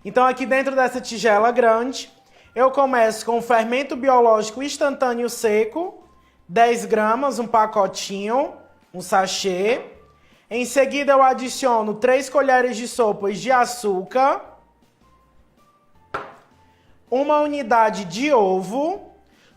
Então aqui dentro dessa tigela grande, eu começo com o fermento biológico instantâneo seco, 10 gramas, um pacotinho, um sachê. Em seguida eu adiciono 3 colheres de sopa de açúcar, uma unidade de ovo.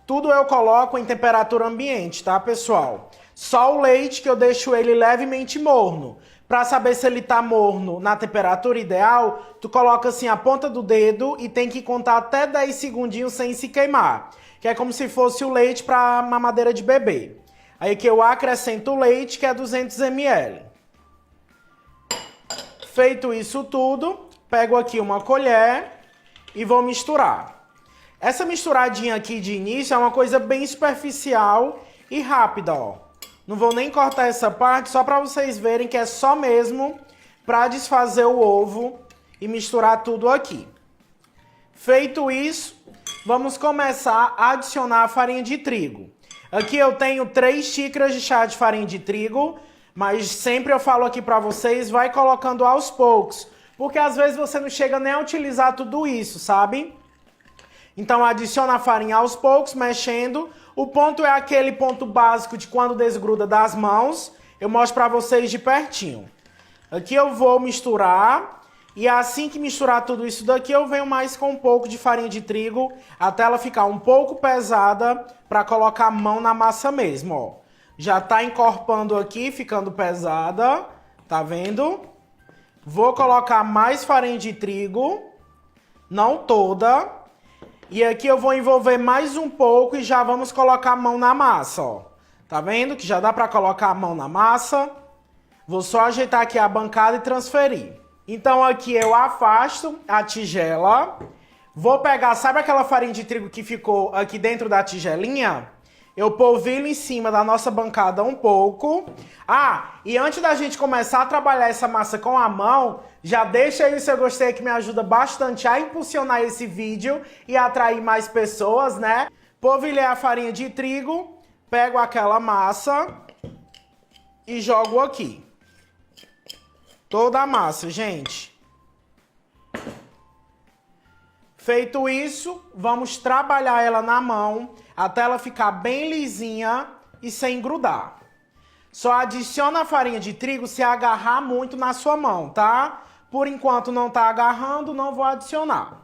Tudo eu coloco em temperatura ambiente, tá, pessoal? Só o leite que eu deixo ele levemente morno. Para saber se ele tá morno na temperatura ideal, tu coloca assim a ponta do dedo e tem que contar até 10 segundinhos sem se queimar. Que é como se fosse o leite para mamadeira de bebê. Aí que eu acrescento o leite, que é 200 ml. Feito isso tudo, pego aqui uma colher e vou misturar. Essa misturadinha aqui de início é uma coisa bem superficial e rápida, ó. Não vou nem cortar essa parte, só para vocês verem que é só mesmo para desfazer o ovo e misturar tudo aqui. Feito isso, vamos começar a adicionar a farinha de trigo. Aqui eu tenho 3 xícaras de chá de farinha de trigo, mas sempre eu falo aqui para vocês, vai colocando aos poucos, porque às vezes você não chega nem a utilizar tudo isso, sabe? Então adiciona a farinha aos poucos, mexendo. O ponto é aquele ponto básico de quando desgruda das mãos. Eu mostro para vocês de pertinho. Aqui eu vou misturar. E assim que misturar tudo isso daqui, eu venho mais com um pouco de farinha de trigo, até ela ficar um pouco pesada para colocar a mão na massa mesmo, ó. Já tá encorpando aqui, ficando pesada. Tá vendo? Vou colocar mais farinha de trigo. Não toda. E aqui eu vou envolver mais um pouco e já vamos colocar a mão na massa, ó. Tá vendo que já dá para colocar a mão na massa? Vou só ajeitar aqui a bancada e transferir. Então aqui eu afasto a tigela. Vou pegar, sabe aquela farinha de trigo que ficou aqui dentro da tigelinha? Eu polvilho em cima da nossa bancada um pouco. Ah, e antes da gente começar a trabalhar essa massa com a mão, já deixa aí o seu gostei que me ajuda bastante a impulsionar esse vídeo e atrair mais pessoas, né? Polvilhei a farinha de trigo, pego aquela massa e jogo aqui. Toda a massa, gente. Feito isso, vamos trabalhar ela na mão até ela ficar bem lisinha e sem grudar. Só adiciona a farinha de trigo se agarrar muito na sua mão, tá? Por enquanto não tá agarrando, não vou adicionar.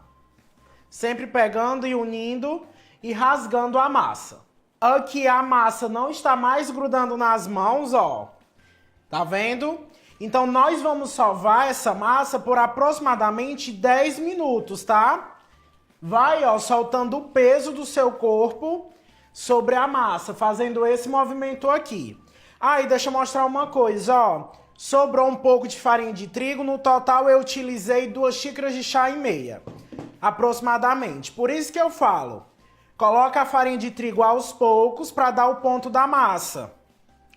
Sempre pegando e unindo e rasgando a massa. Aqui a massa não está mais grudando nas mãos, ó. Tá vendo? Então nós vamos sovar essa massa por aproximadamente 10 minutos, tá? Vai, ó, soltando o peso do seu corpo sobre a massa, fazendo esse movimento aqui. Ah, e deixa eu mostrar uma coisa, ó. Sobrou um pouco de farinha de trigo, no total eu utilizei 2 xícaras de chá e meia, aproximadamente. Por isso que eu falo, coloca a farinha de trigo aos poucos para dar o ponto da massa.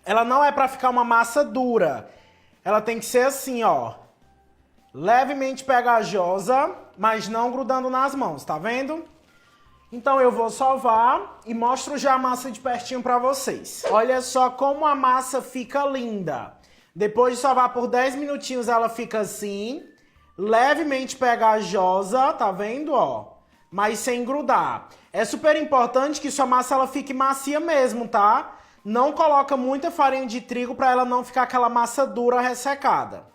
Ela não é para ficar uma massa dura, ela tem que ser assim, ó. Levemente pegajosa, mas não grudando nas mãos, tá vendo? Então eu vou sovar e mostro já a massa de pertinho pra vocês. Olha só como a massa fica linda. Depois de sovar por 10 minutinhos ela fica assim, levemente pegajosa, tá vendo, ó? Mas sem grudar. É super importante que sua massa ela fique macia mesmo, tá? Não coloca muita farinha de trigo pra ela não ficar aquela massa dura ressecada.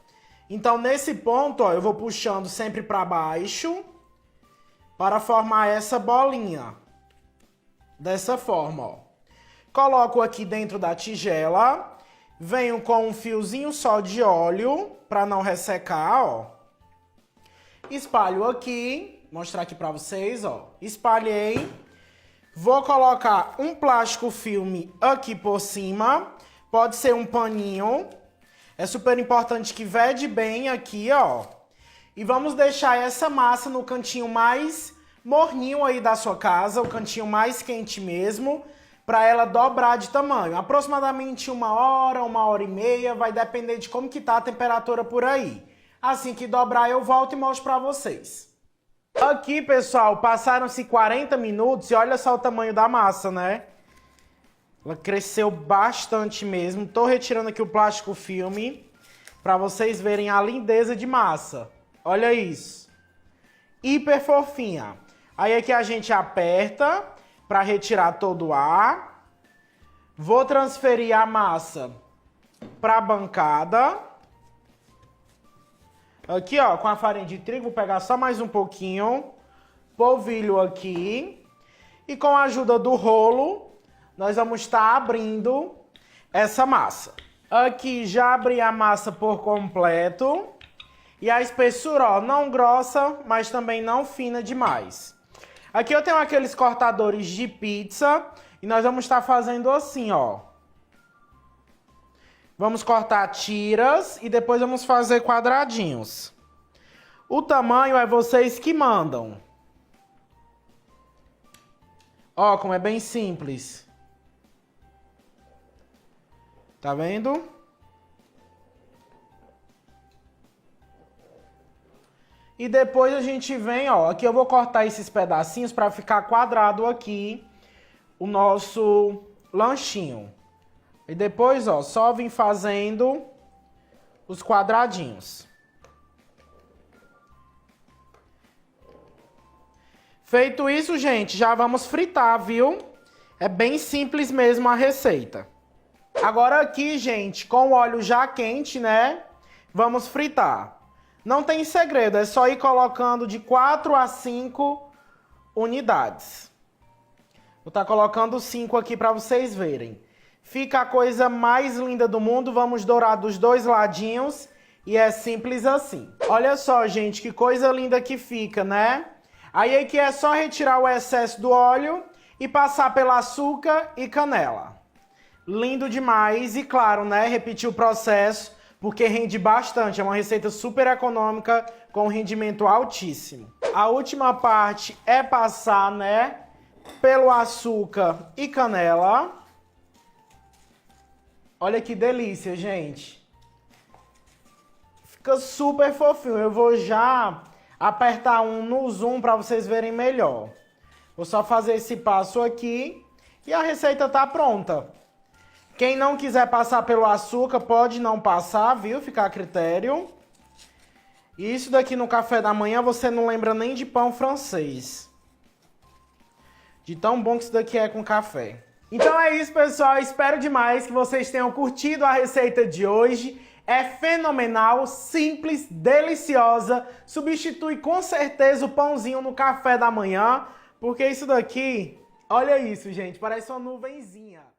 Então, nesse ponto, ó, eu vou puxando sempre para baixo para formar essa bolinha. Dessa forma, ó. Coloco aqui dentro da tigela, venho com um fiozinho só de óleo para não ressecar, ó. Espalho aqui, mostrar aqui para vocês, ó. Espalhei. Vou colocar um plástico filme aqui por cima, pode ser um paninho. É super importante que vede bem aqui, ó. E vamos deixar essa massa no cantinho mais morninho aí da sua casa, o cantinho mais quente mesmo, para ela dobrar de tamanho. Aproximadamente 1 hora e meia, vai depender de como que tá a temperatura por aí. Assim que dobrar eu volto e mostro para vocês. Aqui, pessoal, passaram-se 40 minutos e olha só o tamanho da massa, né? Ela cresceu bastante mesmo. Tô retirando aqui o plástico filme para vocês verem a lindeza de massa. Olha isso. hiper fofinha. Aí aqui a gente aperta para retirar todo o ar. Vou transferir a massa para a bancada. Aqui, ó, com a farinha de trigo, vou pegar só mais um pouquinho. Polvilho aqui. E com a ajuda do rolo, nós vamos estar abrindo essa massa. Aqui já abri a massa por completo. E a espessura, ó, não grossa, mas também não fina demais. Aqui eu tenho aqueles cortadores de pizza e nós vamos estar fazendo assim, ó. Vamos cortar tiras e depois vamos fazer quadradinhos. O tamanho é vocês que mandam. Ó, como é bem simples. Tá vendo? E depois a gente vem, ó, aqui eu vou cortar esses pedacinhos para ficar quadrado aqui o nosso lanchinho. E depois, ó, só vim fazendo os quadradinhos. Feito isso, gente, já vamos fritar, viu? É bem simples mesmo a receita. Agora aqui, gente, com o óleo já quente, né? Vamos fritar. Não tem segredo, é só ir colocando de 4 a 5 unidades. Vou estar colocando 5 aqui para vocês verem. Fica a coisa mais linda do mundo, vamos dourar dos dois ladinhos e é simples assim. Olha só, gente, que coisa linda que fica, né? Aí aqui é só retirar o excesso do óleo e passar pelo açúcar e canela. Lindo demais e claro, né, repetir o processo porque rende bastante, é uma receita super econômica com rendimento altíssimo. A última parte é passar, né, pelo açúcar e canela. Olha que delícia, gente. Fica super fofinho. Eu vou já apertar um no zoom para vocês verem melhor. Vou só fazer esse passo aqui e a receita tá pronta. Quem não quiser passar pelo açúcar pode não passar, viu? Fica a critério. E isso daqui no café da manhã você não lembra nem de pão francês. De tão bom que isso daqui é com café. Então é isso, pessoal. Espero demais que vocês tenham curtido a receita de hoje. É fenomenal, simples, deliciosa. Substitui com certeza o pãozinho no café da manhã. Porque isso daqui, olha isso, gente, parece uma nuvenzinha.